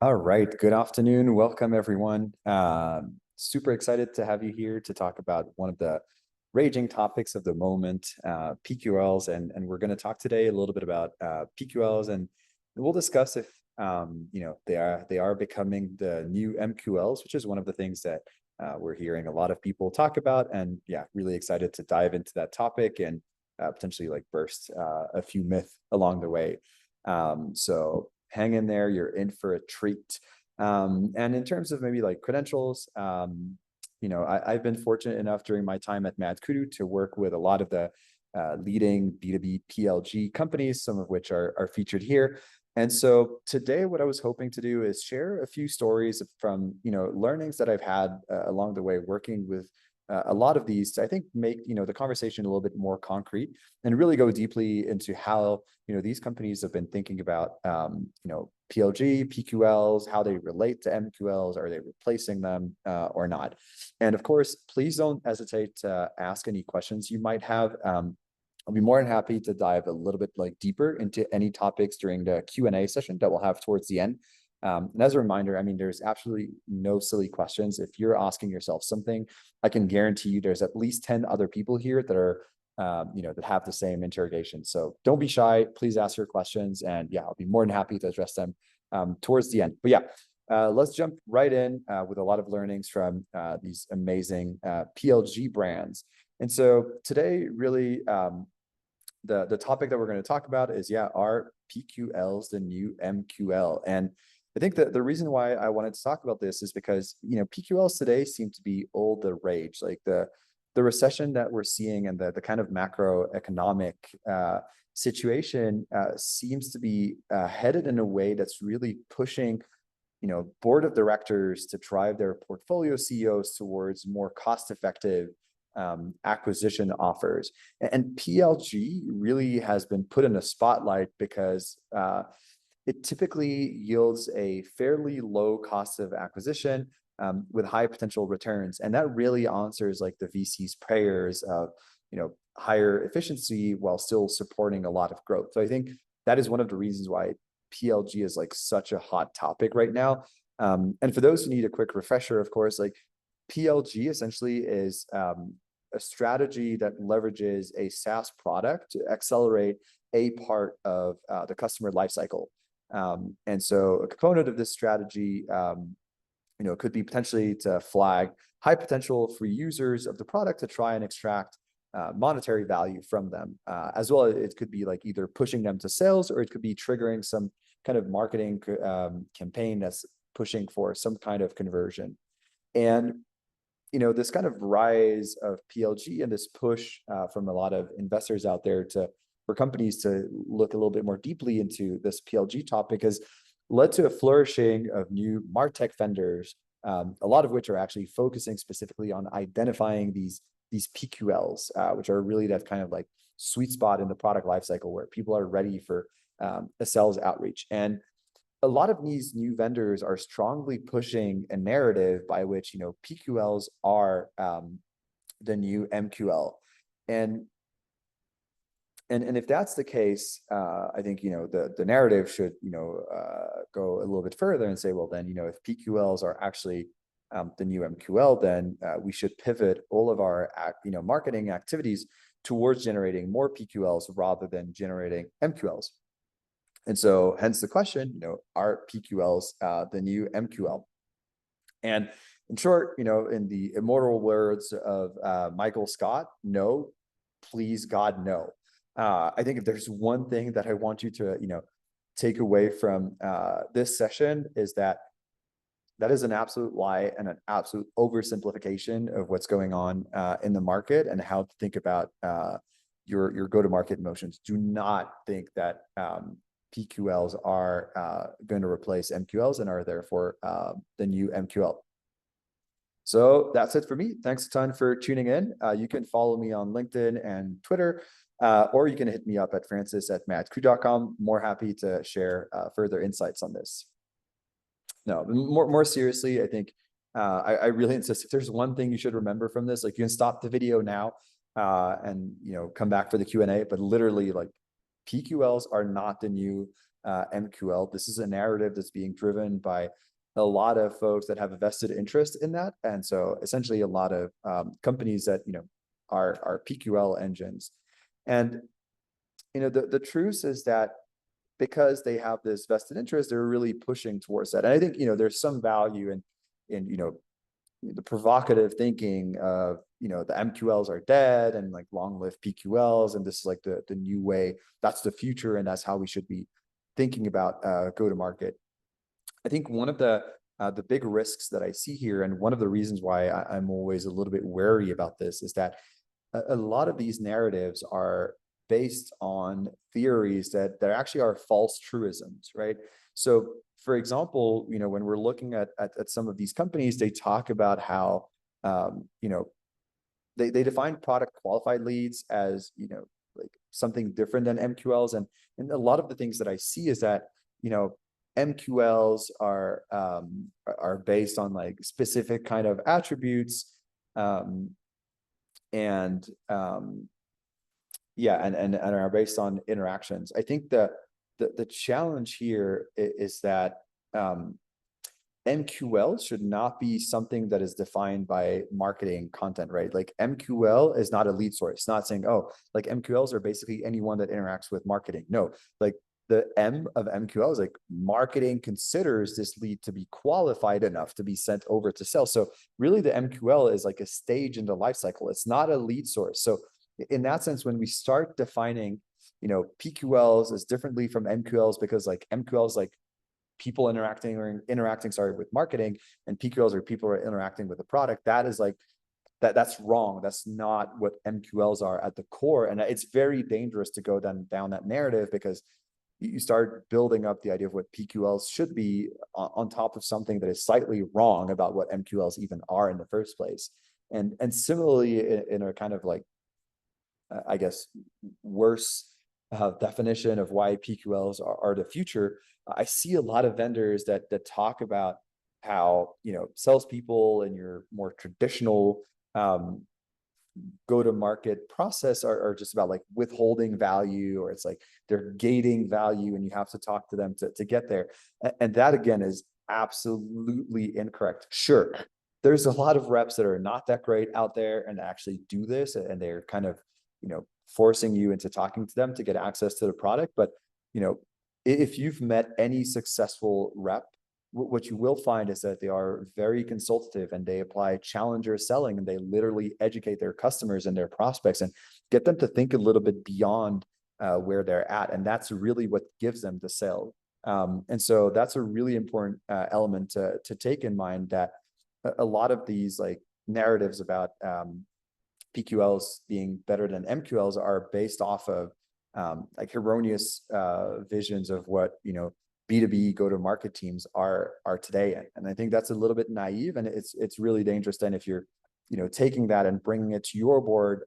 All right. Good afternoon. Welcome, everyone. Super excited to have you here to talk about one of the raging topics of the moment, PQLs. And we're going to talk today a little bit about PQLs, and we'll discuss if they are becoming the new MQLs, which is one of the things that we're hearing a lot of people talk about. And yeah, really excited to dive into that topic and potentially like burst a few myths along the way. So hang in there, you're in for a treat. And in terms of maybe like credentials, I've been fortunate enough during my time at Mad Kudu to work with a lot of the leading B2B PLG companies, some of which are featured here. And so today, what I was hoping to do is share a few stories from learnings that I've had along the way working with a lot of these to, I think, make the conversation a little bit more concrete and really go deeply into how these companies have been thinking about PLG, PQLs, how they relate to MQLs, are they replacing them or not? And of course, please don't hesitate to ask any questions you might have. I'll be more than happy to dive a little bit like deeper into any topics during the Q&A session that we'll have towards the end. And as a reminder, I mean, there's absolutely no silly questions. If you're asking yourself something, I can guarantee you there's at least 10 other people here that are, that have the same interrogation. So don't be shy. Please ask your questions. And yeah, I'll be more than happy to address them towards the end. But yeah, let's jump right in with a lot of learnings from these amazing PLG brands. And so today, really, the topic that we're going to talk about is, yeah, are PQLs the new MQL? And I think that the reason why I wanted to talk about this is because PQLs today seem to be all the rage. Like the recession that we're seeing and the kind of macroeconomic situation seems to be headed in a way that's really pushing board of directors to drive their portfolio CEOs towards more cost-effective acquisition offers. And PLG really has been put in a spotlight because it typically yields a fairly low cost of acquisition with high potential returns. And that really answers like the VC's prayers of, higher efficiency while still supporting a lot of growth. So I think that is one of the reasons why PLG is like such a hot topic right now. And for those who need a quick refresher, of course, like PLG essentially is a strategy that leverages a SaaS product to accelerate a part of the customer lifecycle. And so a component of this strategy, could be potentially to flag high potential for users of the product to try and extract monetary value from them, as well. It could be like either pushing them to sales, or it could be triggering some kind of marketing campaign that's pushing for some kind of conversion. And this kind of rise of PLG and this push from a lot of investors out there for companies to look a little bit more deeply into this PLG topic has led to a flourishing of new martech vendors, a lot of which are actually focusing specifically on identifying these PQLs, which are really that kind of like sweet spot in the product lifecycle where people are ready for a sales outreach. And a lot of these new vendors are strongly pushing a narrative by which PQLs are the new MQL, and if that's the case, I think the narrative should go a little bit further and say, well, then if PQLs are actually the new MQL, then we should pivot all of our marketing activities towards generating more PQLs rather than generating MQLs. And so hence the question, are PQLs the new MQL? And in short, in the immortal words of Michael Scott, no, please God, no. I think if there's one thing that I want you to, take away from this session is that is an absolute lie and an absolute oversimplification of what's going on in the market and how to think about your go-to-market motions. Do not think that PQLs are going to replace MQLs and are therefore the new MQL. So that's it for me. Thanks a ton for tuning in. You can follow me on LinkedIn and Twitter, or you can hit me up at francis@madq.com. More happy to share further insights on this. No, more seriously, I think I really insist, if there's one thing you should remember from this, like you can stop the video now and come back for the Q&A, but literally like PQLs are not the new MQL. This is a narrative that's being driven by a lot of folks that have a vested interest in that. And so essentially a lot of companies that, are PQL engines. And, the truth is that because they have this vested interest, they're really pushing towards that. And I think, there's some value in the provocative thinking of, the MQLs are dead and like long live PQLs. And this is like the new way, that's the future. And that's how we should be thinking about go to market. I think one of the big risks that I see here, and one of the reasons why I'm always a little bit wary about this, is that a lot of these narratives are based on theories that actually are false truisms, right? So, for example, when we're looking at some of these companies, they talk about how, they define product qualified leads as, like something different than MQLs. And a lot of the things that I see is that, MQLs are based on like specific kind of attributes, and are based on interactions. I think the challenge here is that MQL should not be something that is defined by marketing content, right? Like MQL is not a lead source. It's not saying, oh, like MQLs are basically anyone that interacts with marketing. No, like the M of MQL is like marketing considers this lead to be qualified enough to be sent over to sell. So really the MQL is like a stage in the life cycle. It's not a lead source. So in that sense, when we start defining, PQLs as differently from MQLs, because like MQLs, like people interacting with marketing, and PQLs are people who are interacting with the product, that is like, that's wrong. That's not what MQLs are at the core. And it's very dangerous to go down that narrative, because you start building up the idea of what PQLs should be on top of something that is slightly wrong about what MQLs even are in the first place. And similarly, in a kind of like, I guess, worse definition of why PQLs are the future, I see a lot of vendors that talk about how, salespeople in your more traditional go-to-market process are just about like withholding value, or it's like they're gating value and you have to talk to them to get there. And that again is absolutely incorrect. Sure, there's a lot of reps that are not that great out there and actually do this, and they're kind of, forcing you into talking to them to get access to the product. But, if you've met any successful rep, what you will find is that they are very consultative, and they apply challenger selling, and they literally educate their customers and their prospects and get them to think a little bit beyond where they're at. And that's really what gives them the sale. And so that's a really important element to take in mind, that a lot of these like narratives about PQLs being better than MQLs are based off of like erroneous visions of what, B2B go-to-market teams are today. And I think that's a little bit naive, and it's really dangerous then if you're, taking that and bringing it to your board.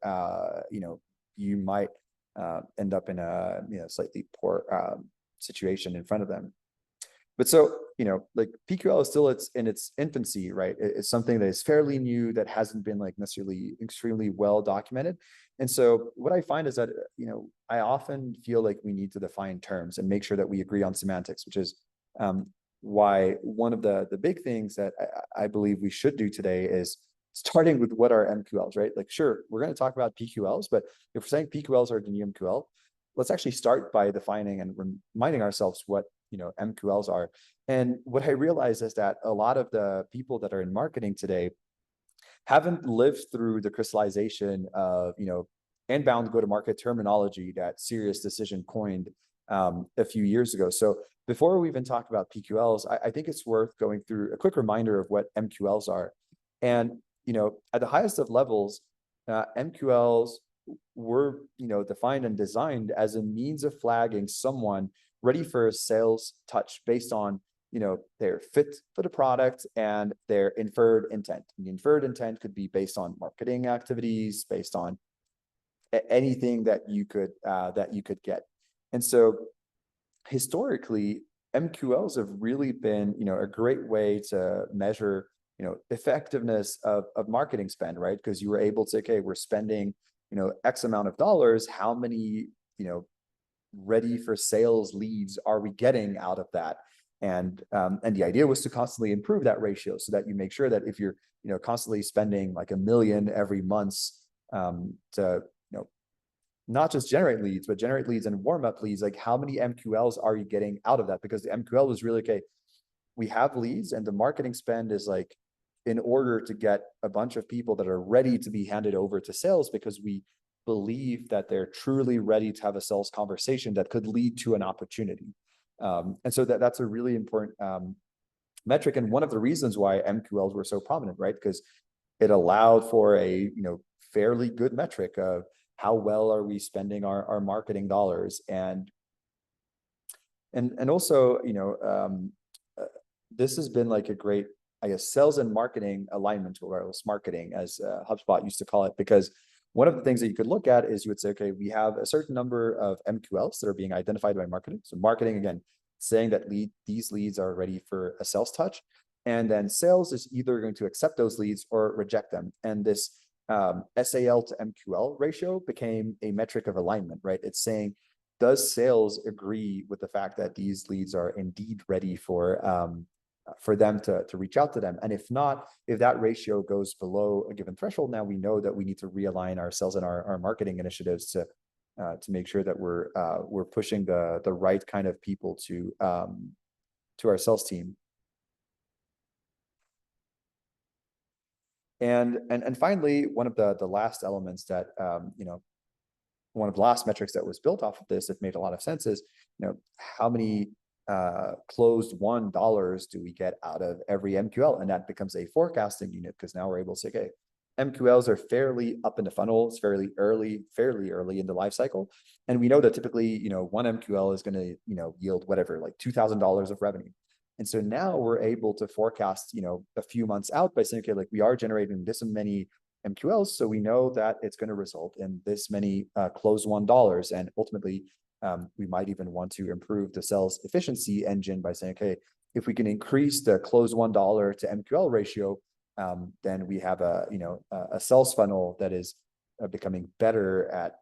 You might end up in a slightly poor situation in front of them. But so, like PQL is still in its infancy, right? It's something that is fairly new, that hasn't been like necessarily extremely well documented. And so what I find is that, I often feel like we need to define terms and make sure that we agree on semantics, which is why one of the big things that I believe we should do today is starting with what are MQLs, right? Like, sure, we're going to talk about PQLs, but if we're saying PQLs are the new MQL, let's actually start by defining and reminding ourselves what MQLs are. And what I realize is that a lot of the people that are in marketing today haven't lived through the crystallization of inbound go-to-market terminology that SiriusDecision coined a few years ago. So before we even talk about PQLs, I think it's worth going through a quick reminder of what MQLs are. And at the highest of levels, MQLs were defined and designed as a means of flagging someone ready for a sales touch based on their fit for the product and their inferred intent. And the inferred intent could be based on marketing activities, based on anything that you could get. And so historically, MQLs have really been a great way to measure effectiveness of marketing spend, right? Because you were able to, okay, we're spending X amount of dollars, how many ready for sales leads are we getting out of that? And the idea was to constantly improve that ratio so that you make sure that if you're, constantly spending like $1 million every month to, not just generate leads, but generate leads and warm up leads, like how many MQLs are you getting out of that? Because the MQL was really, okay, we have leads and the marketing spend is like in order to get a bunch of people that are ready to be handed over to sales, because we believe that they're truly ready to have a sales conversation that could lead to an opportunity. And so that's a really important metric. And one of the reasons why MQLs were so prominent, right? Because it allowed for a, fairly good metric of how well are we spending our marketing dollars. And also, this has been like a great, I guess, sales and marketing alignment, or else marketing, as HubSpot used to call it, because one of the things that you could look at is you would say, okay, we have a certain number of MQLs that are being identified by marketing. So marketing, again, saying that these leads are ready for a sales touch. And then sales is either going to accept those leads or reject them. And this SAL to MQL ratio became a metric of alignment, right? It's saying, does sales agree with the fact that these leads are indeed ready for them to reach out to them? And if not, if that ratio goes below a given threshold, now we know that we need to realign our sales and our marketing initiatives to make sure that we're pushing the right kind of people to our sales team. And finally, one of the last elements that one of the last metrics that was built off of this that made a lot of sense is, how many closed $1 do we get out of every MQL? And that becomes a forecasting unit, because now we're able to say, okay, MQLs are fairly up in the funnel, it's fairly early in the life cycle. And we know that typically, one MQL is going to, yield whatever, like $2,000 of revenue. And so now we're able to forecast, a few months out by saying, okay, like we are generating this many MQLs, so we know that it's going to result in this many closed $1. And ultimately, we might even want to improve the sales efficiency engine by saying, okay, if we can increase the closed $1 to MQL ratio, then we have a sales funnel that is becoming better at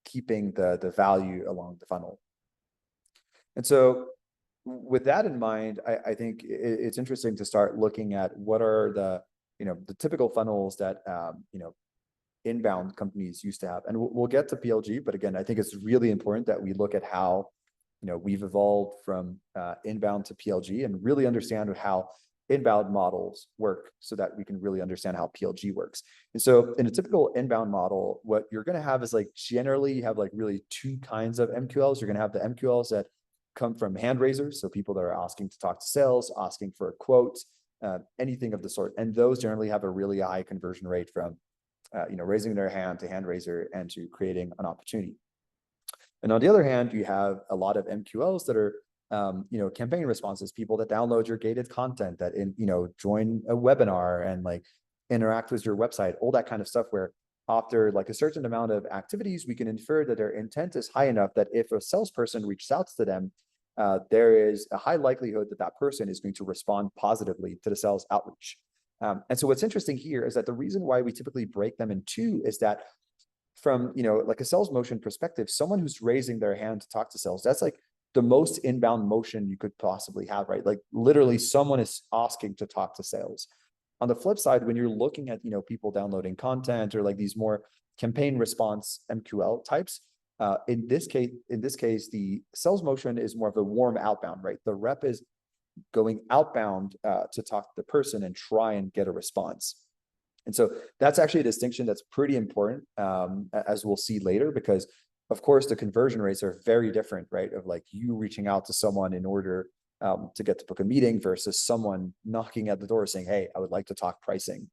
keeping the value along the funnel. And so with that in mind, I think it's interesting to start looking at what are the typical funnels that inbound companies used to have. And we'll get to PLG, but again, I think it's really important that we look at how we've evolved from inbound to PLG and really understand how inbound models work, so that we can really understand how PLG works. And so in a typical inbound model, what you're going to have is, like, generally you have like really two kinds of MQLs. You're going to have the MQLs that come from hand raisers, so people that are asking to talk to sales, asking for a quote, anything of the sort. And those generally have a really high conversion rate from raising their hand to hand raiser and to creating an opportunity. And on the other hand, you have a lot of MQLs that are campaign responses, people that download your gated content, that join a webinar and like interact with your website, all that kind of stuff, where after like a certain amount of activities, we can infer that their intent is high enough that if a salesperson reaches out to them, there is a high likelihood that that person is going to respond positively to the sales outreach. And so what's interesting here is that the reason why we typically break them in two is that from, like a sales motion perspective, someone who's raising their hand to talk to sales, that's like the most inbound motion you could possibly have, right? Like literally someone is asking to talk to sales. On the flip side, when you're looking at, people downloading content or like these more campaign response MQL types, in this case, the sales motion is more of a warm outbound, right? The rep is going outbound to talk to the person and try and get a response. And so that's actually a distinction that's pretty important, as we'll see later, because of course the conversion rates are very different, right? Of like you reaching out to someone in order to get to book a meeting versus someone knocking at the door saying, hey, I would like to talk pricing.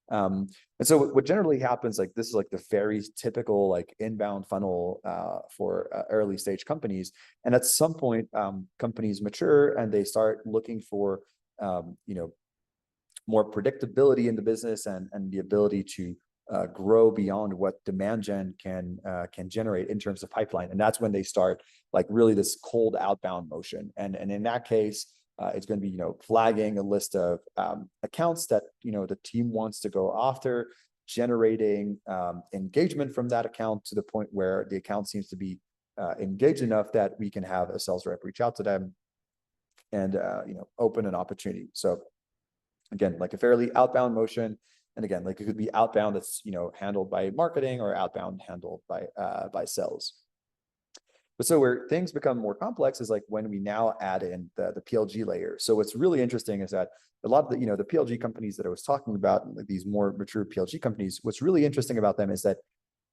And so what generally happens, like this is like the very typical like inbound funnel for early stage companies. And at some point, companies mature and they start looking for, more predictability in the business and the ability to grow beyond what demand gen can generate in terms of pipeline. And that's when they start like really this cold outbound motion. And in that case, it's going to be, flagging a list of accounts that, the team wants to go after. generating engagement from that account to the point where the account seems to be engaged enough that we can have a sales rep reach out to them and open an opportunity. So again, like a fairly outbound motion. And again, like it could be outbound that's handled by marketing, or outbound handled by sales. But so where things become more complex is like when we now add in the PLG layer. So what's really interesting is that a lot of the PLG companies that I was talking about, like these more mature PLG companies, what's really interesting about them is that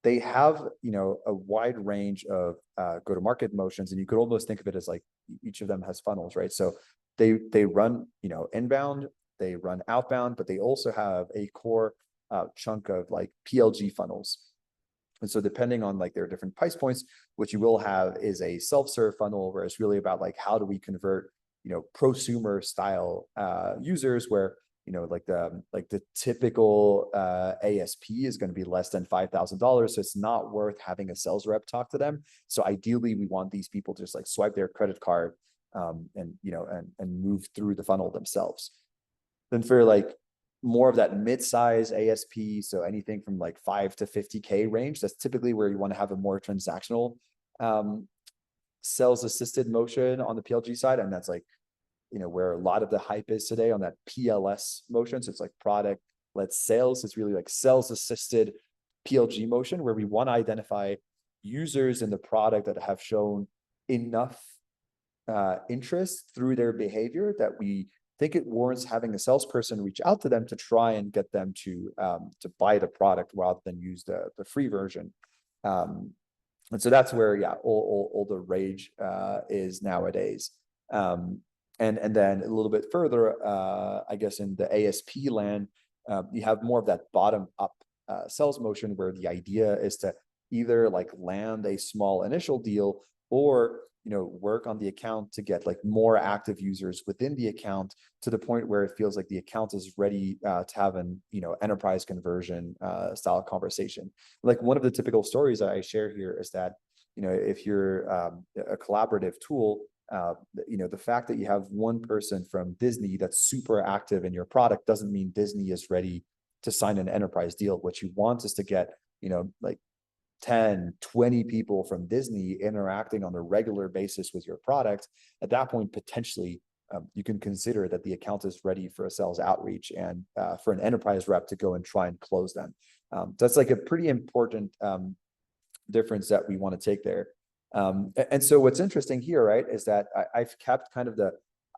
they have a wide range of go-to-market motions, and you could almost think of it as like each of them has funnels, right? So they run inbound, they run outbound, but they also have a core chunk of like PLG funnels. And so depending on like their different price points, what you will have is a self-serve funnel where it's really about like how do we convert prosumer style users, where like the typical ASP is going to be less than $5,000, so it's not worth having a sales rep talk to them. So ideally, we want these people to just like swipe their credit card and move through the funnel themselves. Then for like more of that mid-size ASP, so anything from like 5 to 50K range, that's typically where you want to have a more transactional sales assisted motion on the PLG side, and that's like where a lot of the hype is today on that PLS motion. So it's like product-led sales. It's really like sales-assisted PLG motion, where we want to identify users in the product that have shown enough interest through their behavior that we think it warrants having a salesperson reach out to them to try and get them to buy the product rather than use the free version. And so that's where all the rage is nowadays. And then a little bit further, I guess in the ASP land, you have more of that bottom up sales motion, where the idea is to either like land a small initial deal, or work on the account to get like more active users within the account to the point where it feels like the account is ready to have an enterprise conversion style conversation. Like one of the typical stories I share here is that if you're a collaborative tool, the fact that you have one person from Disney that's super active in your product doesn't mean Disney is ready to sign an enterprise deal. What you want is to get like 10, 20 people from Disney interacting on a regular basis with your product. At that point, potentially, you can consider that the account is ready for a sales outreach and for an enterprise rep to go and try and close them. That's like a pretty important difference that we want to take there. And so what's interesting here, right, is that I've kept kind of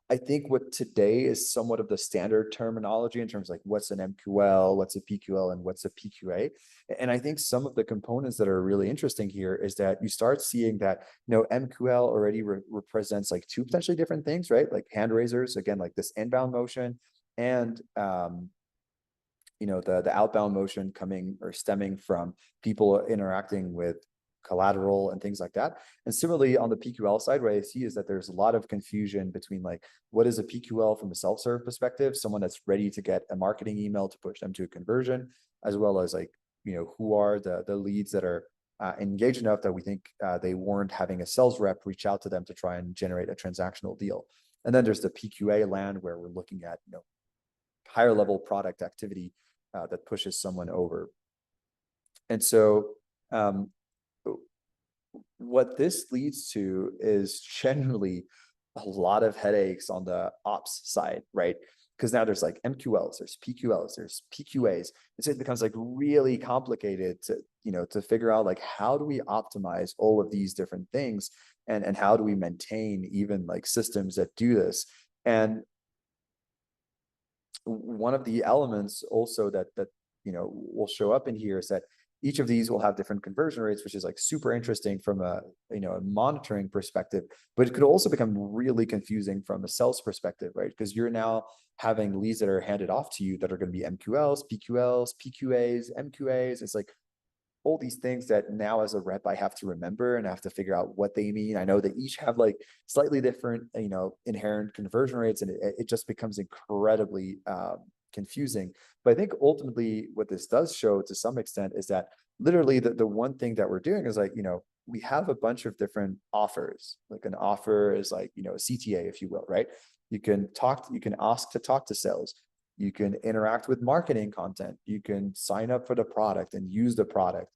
I think what today is somewhat of the standard terminology in terms of like what's an MQL, what's a PQL, and what's a PQA. And I think some of the components that are really interesting here is that you start seeing that, MQL already represents like two potentially different things, right? Like hand raisers, again, like this inbound motion, and the outbound motion coming or stemming from people interacting with collateral and things like that. And similarly on the PQL side, what I see is that there's a lot of confusion between like what is a PQL from a self-serve perspective, someone that's ready to get a marketing email to push them to a conversion, as well as like who are the leads that are engaged enough that we think they warrant having a sales rep reach out to them to try and generate a transactional deal. And then there's the PQA land, where we're looking at higher level product activity that pushes someone over. And so what this leads to is generally a lot of headaches on the ops side, right? Because now there's like MQLs, there's PQLs, there's PQAs. And so it becomes like really complicated to figure out like how do we optimize all of these different things, and how do we maintain even like systems that do this. And one of the elements also that will show up in here is that each of these will have different conversion rates, which is like super interesting from a monitoring perspective, but it could also become really confusing from a sales perspective, right? Because you're now having leads that are handed off to you that are going to be MQLs, PQLs, PQAs, MQAs. It's like all these things that now as a rep I have to remember and I have to figure out what they mean. I know they each have like slightly different inherent conversion rates, and it just becomes incredibly confusing. But I think ultimately what this does show to some extent is that literally the one thing that we're doing is like, we have a bunch of different offers. Like an offer is like, a CTA, if you will, right? You can ask to talk to sales. you can interact with marketing content, you can sign up for the product and use the product.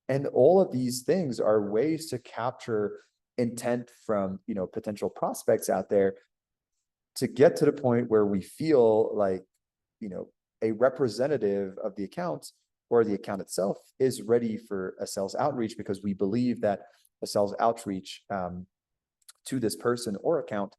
And all of these things are ways to capture intent from, potential prospects out there to get to the point where we feel like, a representative of the account or the account itself is ready for a sales outreach, because we believe that a sales outreach to this person or account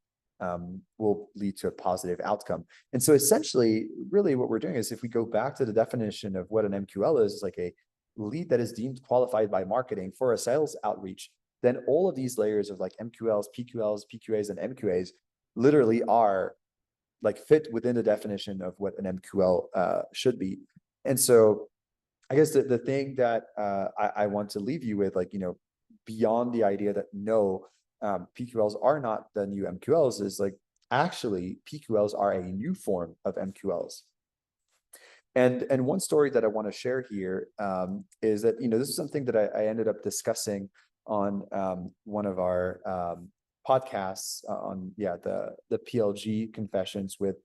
will lead to a positive outcome. And so essentially, really what we're doing is, if we go back to the definition of what an MQL is like a lead that is deemed qualified by marketing for a sales outreach, then all of these layers of like MQLs, PQLs, PQAs, and MQAs literally are like fit within the definition of what an MQL should be. And so I guess the thing that I want to leave you with, like, beyond the idea that no, PQLs are not the new MQLs, is like, actually PQLs are a new form of MQLs. And one story that I want to share here is that, this is something that I ended up discussing on one of our podcasts on the PLG confessions with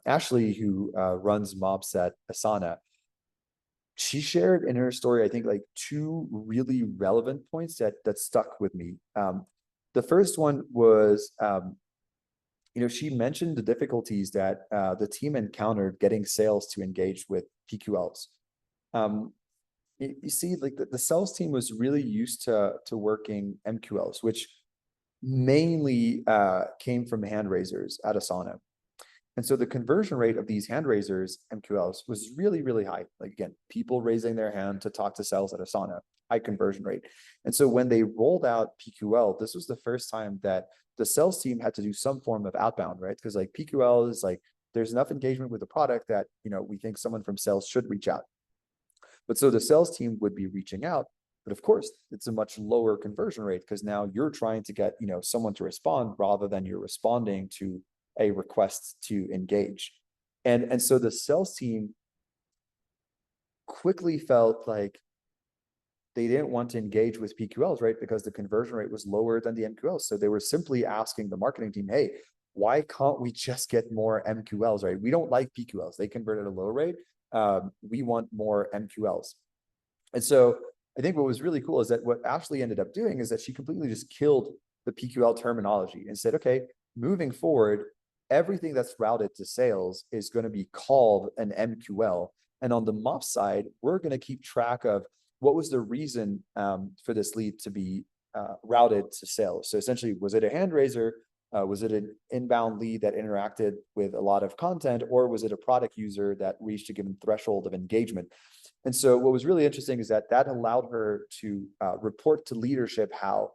Ashley, who runs mobs at Asana. She shared in her story, I think, like two really relevant points that stuck with me. The first one was, she mentioned the difficulties that the team encountered getting sales to engage with PQLs. You see, like the sales team was really used to working MQLs, which mainly came from hand raisers at Asana. And so the conversion rate of these hand raisers, MQLs, was really, really high. Like, again, people raising their hand to talk to sales at Asana, high conversion rate. And so when they rolled out PQL, this was the first time that the sales team had to do some form of outbound, right? Because like PQL is like, there's enough engagement with the product that, we think someone from sales should reach out. But so the sales team would be reaching out, but of course it's a much lower conversion rate, because now you're trying to get, someone to respond rather than you're responding to a request to engage. And so the sales team quickly felt like they didn't want to engage with PQLs, right? Because the conversion rate was lower than the MQLs. So they were simply asking the marketing team, hey, why can't we just get more MQLs, right? We don't like PQLs. They convert at a low rate. We want more MQLs. And so I think what was really cool is that what Ashley ended up doing is that she completely just killed the PQL terminology and said, okay, moving forward, everything that's routed to sales is going to be called an MQL. And on the MOP side, we're going to keep track of what was the reason for this lead to be routed to sales. So essentially, was it a hand raiser? Was it an inbound lead that interacted with a lot of content, or was it a product user that reached a given threshold of engagement? And so what was really interesting is that allowed her to report to leadership how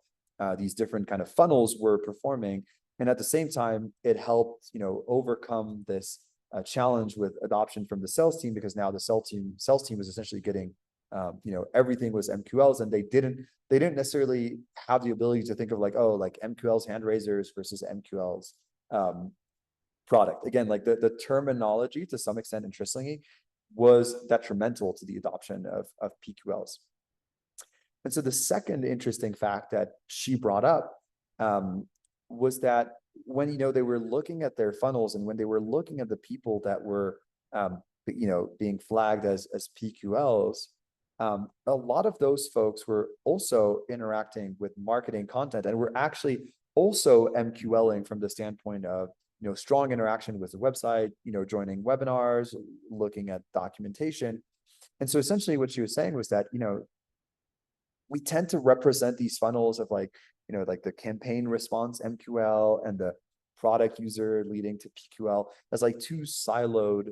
these different kind of funnels were performing. And at the same time, it helped, overcome this challenge with adoption from the sales team, because now the sales team was essentially getting, everything was MQLs, and they didn't necessarily have the ability to think of like, oh, like MQLs hand raisers versus MQLs product. Again, like the terminology, to some extent, interestingly, was detrimental to the adoption of PQLs. And so the second interesting fact that she brought up was that when, they were looking at their funnels, and when they were looking at the people that were, being flagged as PQLs, a lot of those folks were also interacting with marketing content, and were actually also MQLing from the standpoint of, strong interaction with the website, joining webinars, looking at documentation. And so essentially what she was saying was that, we tend to represent these funnels of like, like the campaign response MQL and the product user leading to PQL as like two siloed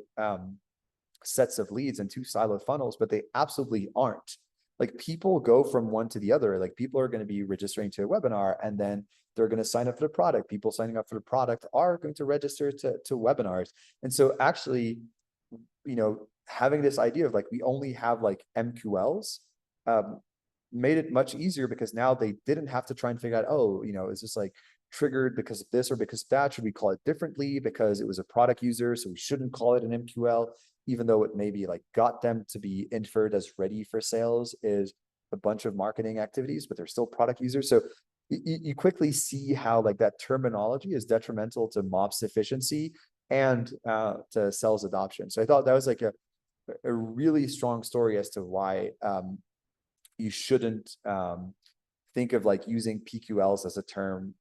sets of leads and two siloed funnels, but they absolutely aren't. Like, people go from one to the other. Like, people are going to be registering to a webinar, and then they're going to sign up for the product. People signing up for the product are going to register to webinars. And so actually, having this idea of like, we only have like MQLs, made it much easier, because now they didn't have to try and figure out, oh, is this like triggered because of this or because of that? Should we call it differently because it was a product user, so we shouldn't call it an MQL, even though it maybe like got them to be inferred as ready for sales is a bunch of marketing activities, but they're still product users. So you quickly see how like that terminology is detrimental to MOPS efficiency, and to sales adoption. So I thought that was like a really strong story as to why you shouldn't think of like using PQLs as a term,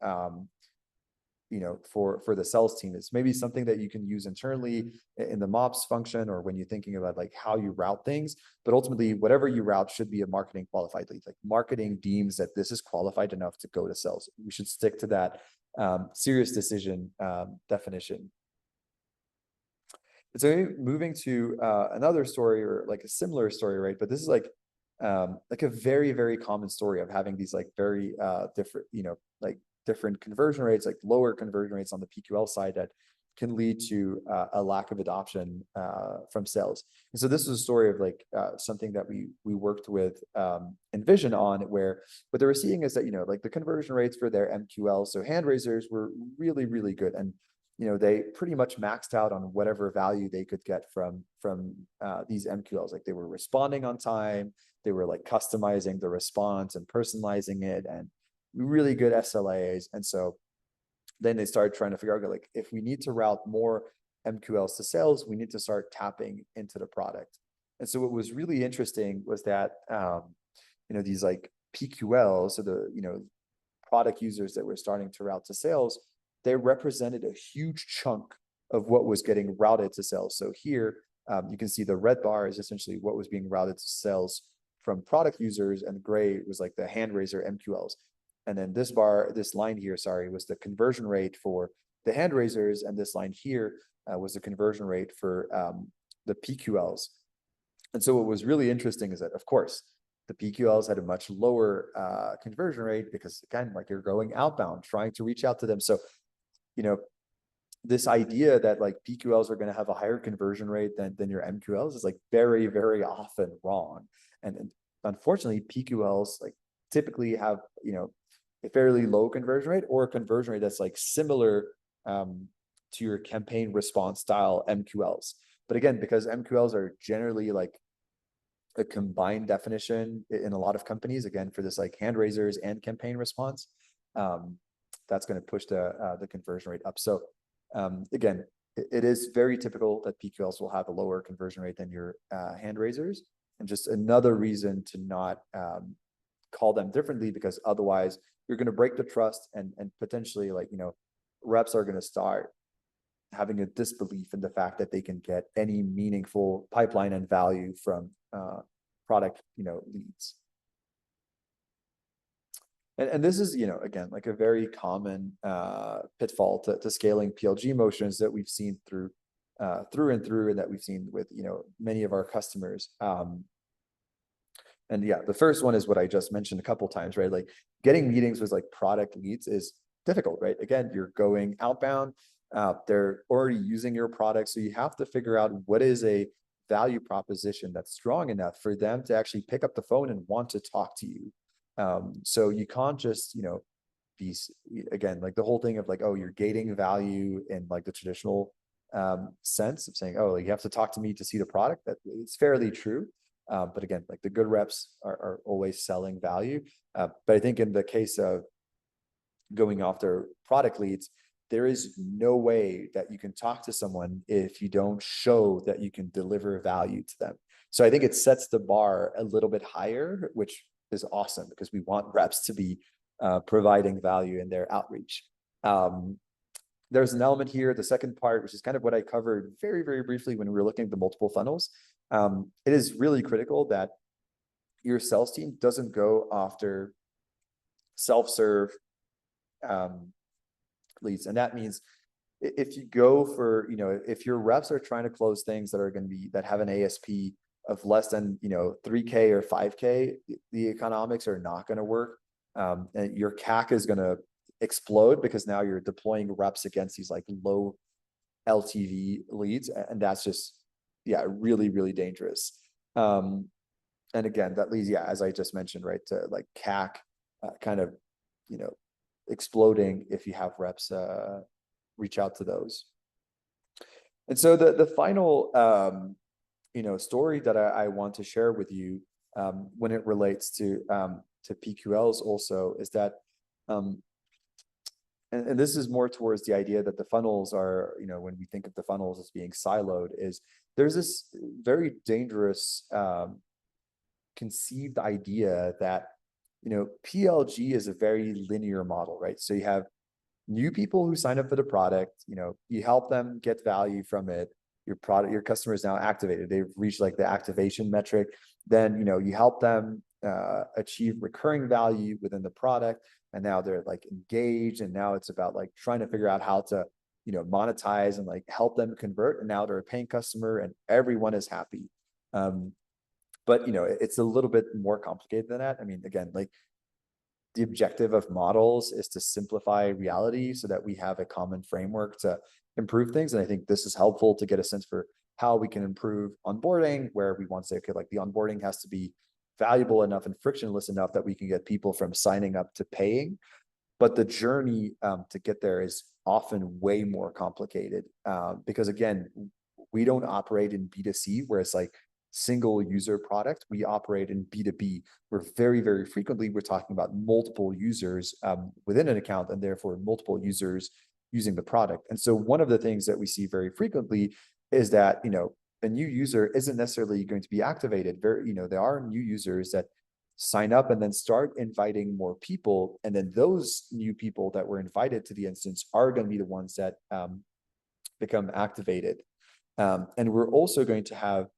for the sales team. It's maybe something that you can use internally in the MOPS function, or when you're thinking about like how you route things. But ultimately, whatever you route should be a marketing qualified lead. Like marketing deems that this is qualified enough to go to sales. We should stick to that serious decision definition. So moving to another story, or like a similar story, right? But this is like a very, very common story of having these like very different, like different conversion rates, like lower conversion rates on the PQL side that can lead to a lack of adoption from sales. And so this is a story of like something that we worked with Envision on, where what they were seeing is that, like the conversion rates for their MQLs, so hand raisers, were really, really good. And they pretty much maxed out on whatever value they could get from these MQLs. Like they were responding on time, they were like customizing the response and personalizing it, and really good SLAs. And so then they started trying to figure out, like, if we need to route more MQLs to sales, we need to start tapping into the product. And so what was really interesting was that these like PQLs, so the product users that were starting to route to sales, they represented a huge chunk of what was getting routed to sales. So here you can see the red bar is essentially what was being routed to sales from product users, and gray was like the hand raiser MQLs. And then this line here, was the conversion rate for the hand raisers, and this line here was the conversion rate for the PQLs. And so what was really interesting is that, of course, the PQLs had a much lower conversion rate because, again, like you're going outbound, trying to reach out to them. So this idea that like PQLs are going to have a higher conversion rate than your MQLs is like very, very often wrong. And unfortunately, PQLs like typically have, a fairly low conversion rate, or a conversion rate that's like similar to your campaign response style MQLs. But again, because MQLs are generally like a combined definition in a lot of companies, again, for this like hand raisers and campaign response, that's going to push the conversion rate up. So again, it is very typical that PQLs will have a lower conversion rate than your hand raisers, and just another reason to not call them differently, because otherwise you're going to break the trust, and potentially, like, reps are going to start having a disbelief in the fact that they can get any meaningful pipeline and value from product leads. And this is, again, like a very common pitfall to scaling PLG motions that we've seen through and that we've seen with, many of our customers. And yeah, the first one is what I just mentioned a couple of times, right? Like getting meetings with like product leads is difficult, right? Again, you're going outbound, they're already using your product. So you have to figure out what is a value proposition that's strong enough for them to actually pick up the phone and want to talk to you. So you can't just, be, again, like the whole thing of like, oh, you're gating value in like the traditional sense of saying, oh, like, you have to talk to me to see the product. That it's fairly true. But again, like the good reps are always selling value. But I think in the case of going after product leads, there is no way that you can talk to someone if you don't show that you can deliver value to them. So I think it sets the bar a little bit higher, which is awesome, because we want reps to be providing value in their outreach. There's an element here, the second part, which is kind of what I covered very, very briefly when we were looking at the multiple funnels. It is really critical that your sales team doesn't go after self-serve leads. And that means if you go for, if your reps are trying to close things that are going to be, that have an ASP of less than, 3K or 5K, the economics are not going to work. And your CAC is going to explode, because now you're deploying reps against these like low LTV leads. And that's just, really, really dangerous. And again, that leads, as I just mentioned, right, to like CAC kind of, exploding if you have reps reach out to those. And so the final, story that I want to share with you when it relates to PQLs also is that and this is more towards the idea that the funnels are, when we think of the funnels as being siloed, is there's this very dangerous conceived idea that, PLG is a very linear model, right? So you have new people who sign up for the product, you help them get value from it. Your customer is now activated. They've reached like the activation metric. Then, you help them achieve recurring value within the product. And now they're like engaged. And now it's about like trying to figure out how to, monetize and like help them convert. And now they're a paying customer and everyone is happy. But it's a little bit more complicated than that. I mean, again, like the objective of models is to simplify reality so that we have a common framework to improve things. And I think this is helpful to get a sense for how we can improve onboarding, where we want to say, okay, like the onboarding has to be valuable enough and frictionless enough that we can get people from signing up to paying. But the journey to get there is often way more complicated because, again, we don't operate in B2C where it's like single user product. We operate in B2B, where very, very frequently we're talking about multiple users within an account and therefore multiple users using the product. And so one of the things that we see very frequently is that, a new user isn't necessarily going to be activated. There are new users that sign up and then start inviting more people. And then those new people that were invited to the instance are going to be the ones that become activated. And we're also going to have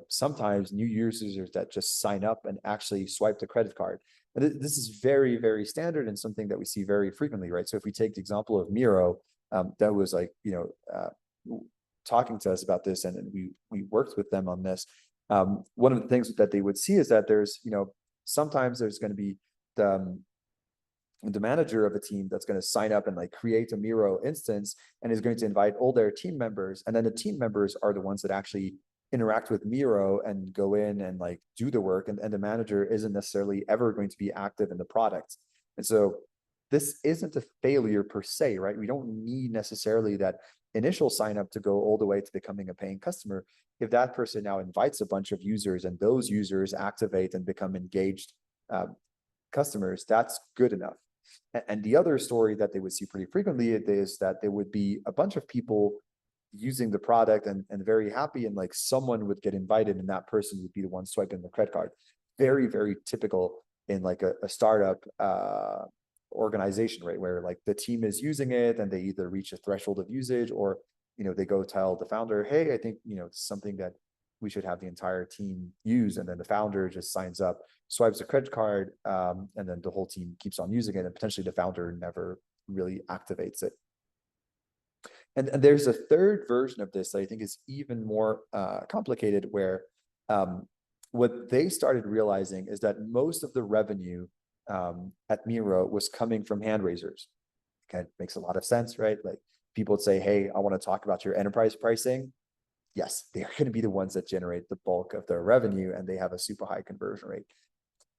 sometimes new users that just sign up and actually swipe the credit card. And this is very, very standard and something that we see very frequently, right? So if we take the example of Miro, that was like, talking to us about this, and we worked with them on this. One of the things that they would see is that there's, sometimes there's going to be the manager of a team that's going to sign up and like create a Miro instance and is going to invite all their team members. And then the team members are the ones that actually interact with Miro and go in and like do the work. And the manager isn't necessarily ever going to be active in the product. And so this isn't a failure per se, right? We don't need necessarily that initial sign up to go all the way to becoming a paying customer. If that person now invites a bunch of users and those users activate and become engaged customers, that's good enough. And the other story that they would see pretty frequently is that there would be a bunch of people using the product and very happy, and like someone would get invited and that person would be the one swiping the credit card. Very, very typical in like a startup organization, right? Where like the team is using it and they either reach a threshold of usage or, they go tell the founder, hey, I think, it's something that we should have the entire team use. And then the founder just signs up, swipes a credit card, and then the whole team keeps on using it. And potentially the founder never really activates it. And there's a third version of this that I think is even more complicated, where what they started realizing is that most of the revenue at Miro was coming from hand raisers. Okay, makes a lot of sense, right? Like people would say, hey, I want to talk about your enterprise pricing. Yes, they're going to be the ones that generate the bulk of their revenue, and they have a super high conversion rate.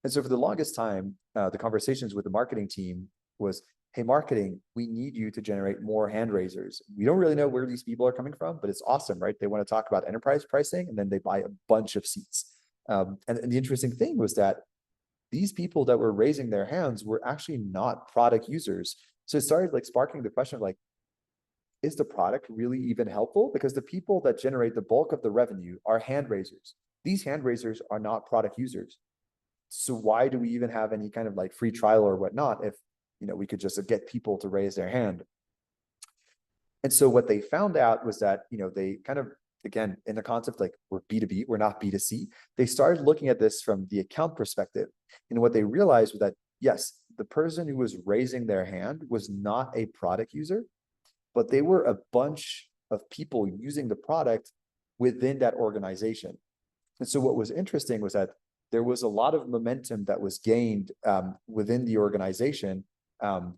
And so for the longest time, the conversations with the marketing team was, hey, marketing, we need you to generate more hand raisers. We don't really know where these people are coming from, but it's awesome, right? They want to talk about enterprise pricing, and then they buy a bunch of seats. And the interesting thing was that these people that were raising their hands were actually not product users. So it started like sparking the question of like, is the product really even helpful? Because the people that generate the bulk of the revenue are hand raisers. These hand raisers are not product users. So why do we even have any kind of like free trial or whatnot if, we could just get people to raise their hand? And so what they found out was that, they kind of, again, in the concept, like we're B2B, we're not B2C. They started looking at this from the account perspective. And what they realized was that, yes, the person who was raising their hand was not a product user, but they were a bunch of people using the product within that organization. And so what was interesting was that there was a lot of momentum that was gained within the organization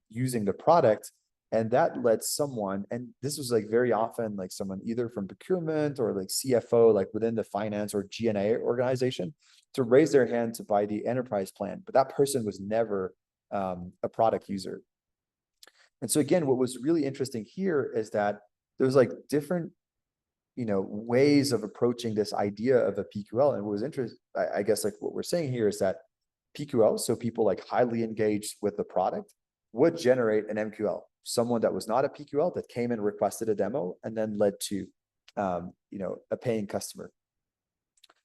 using the product. And that led someone, and this was like very often like someone either from procurement or like CFO, like within the finance or G&A organization, to raise their hand to buy the enterprise plan. But that person was never a product user. And so again, what was really interesting here is that there's like different, ways of approaching this idea of a PQL. And what was interesting, I guess, like what we're saying here is that PQL, so people like highly engaged with the product, would generate an MQL, someone that was not a PQL that came and requested a demo and then led to, a paying customer.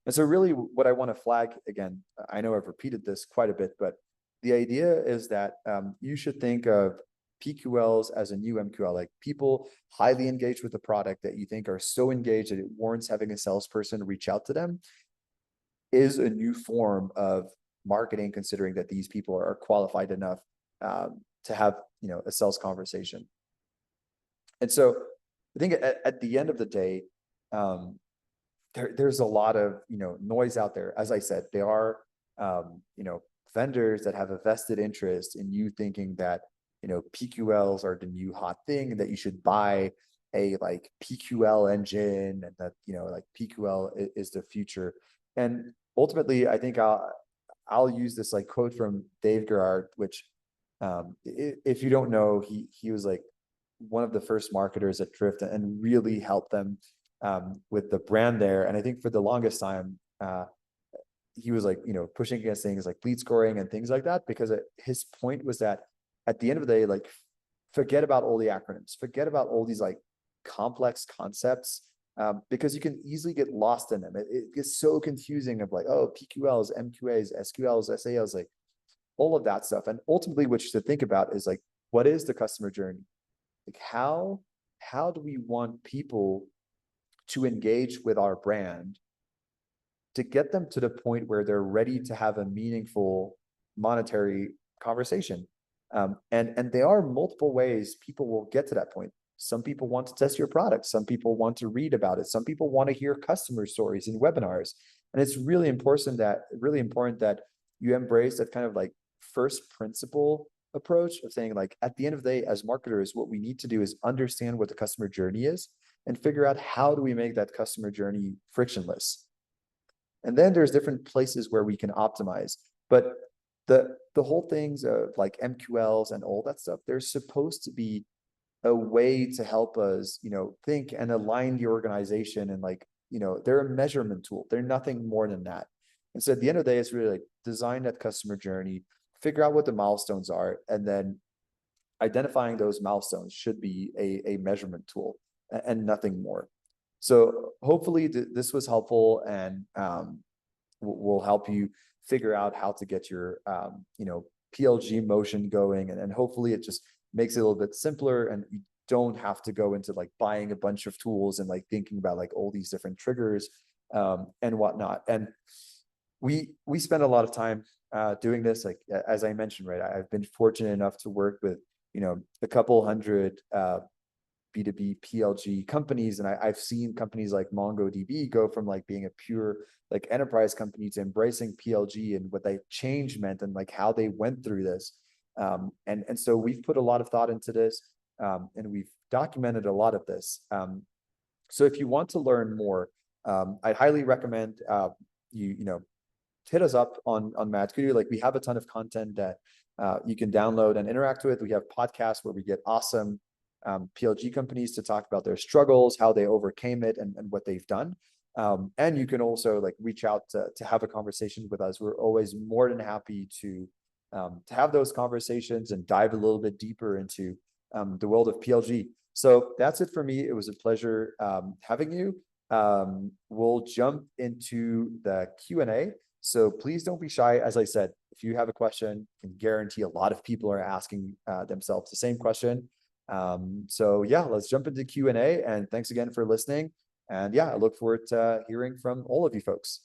And so really what I want to flag again, I know I've repeated this quite a bit, but the idea is that you should think of PQLs as a new MQL, like people highly engaged with the product that you think are so engaged that it warrants having a salesperson reach out to them, is a new form of marketing, considering that these people are qualified enough to have a sales conversation. And so I think at the end of the day, there's a lot of noise out there. As I said, there are vendors that have a vested interest in you thinking that PQLs are the new hot thing, that you should buy a like PQL engine, and that like PQL is the future. And ultimately, I think I'll use this like quote from Dave Gerard, which if you don't know, he was like one of the first marketers at Drift and really helped them with the brand there. And I think for the longest time, he was like, pushing against things like lead scoring and things like that, because his point was that at the end of the day, like, forget about all the acronyms, forget about all these like complex concepts, because you can easily get lost in them. It gets so confusing of like, oh, PQLs, MQAs, SQLs, SALs, like all of that stuff. And ultimately what you should think about is like, what is the customer journey? Like how do we want people to engage with our brand to get them to the point where they're ready to have a meaningful monetary conversation? And there are multiple ways people will get to that point. Some people want to test your product. Some people want to read about it. Some people want to hear customer stories in webinars. And it's really important that you embrace that kind of like first principle approach of saying, like, at the end of the day, as marketers, what we need to do is understand what the customer journey is and figure out how do we make that customer journey frictionless. And then there's different places where we can optimize. But the whole things of like MQLs and all that stuff, they're supposed to be a way to help us, think and align the organization. And like, they're a measurement tool. They're nothing more than that. And so at the end of the day, it's really like design that customer journey, figure out what the milestones are, and then identifying those milestones should be a measurement tool and nothing more. So hopefully this was helpful, and will help you figure out how to get your PLG motion going, and hopefully it just makes it a little bit simpler, and you don't have to go into like buying a bunch of tools and like thinking about like all these different triggers and whatnot. And we spend a lot of time doing this. Like, as I mentioned, right, I've been fortunate enough to work with a couple hundred B2B PLG companies, and I've seen companies like MongoDB go from like being a pure like enterprise company to embracing PLG, and what that change meant, and like how they went through this. And so we've put a lot of thought into this, and we've documented a lot of this. So if you want to learn more, I'd highly recommend you hit us up on Madkudu. Like, we have a ton of content that you can download and interact with. We have podcasts where we get awesome PLG companies to talk about their struggles, how they overcame it, and what they've done. And you can also like reach out to have a conversation with us. We're always more than happy to have those conversations and dive a little bit deeper into the world of PLG. So that's it for me. It was a pleasure having you. We'll jump into the Q&A. So please don't be shy. As I said, if you have a question, I can guarantee a lot of people are asking themselves the same question. So yeah, let's jump into Q&A, and thanks again for listening. And yeah, I look forward to hearing from all of you folks.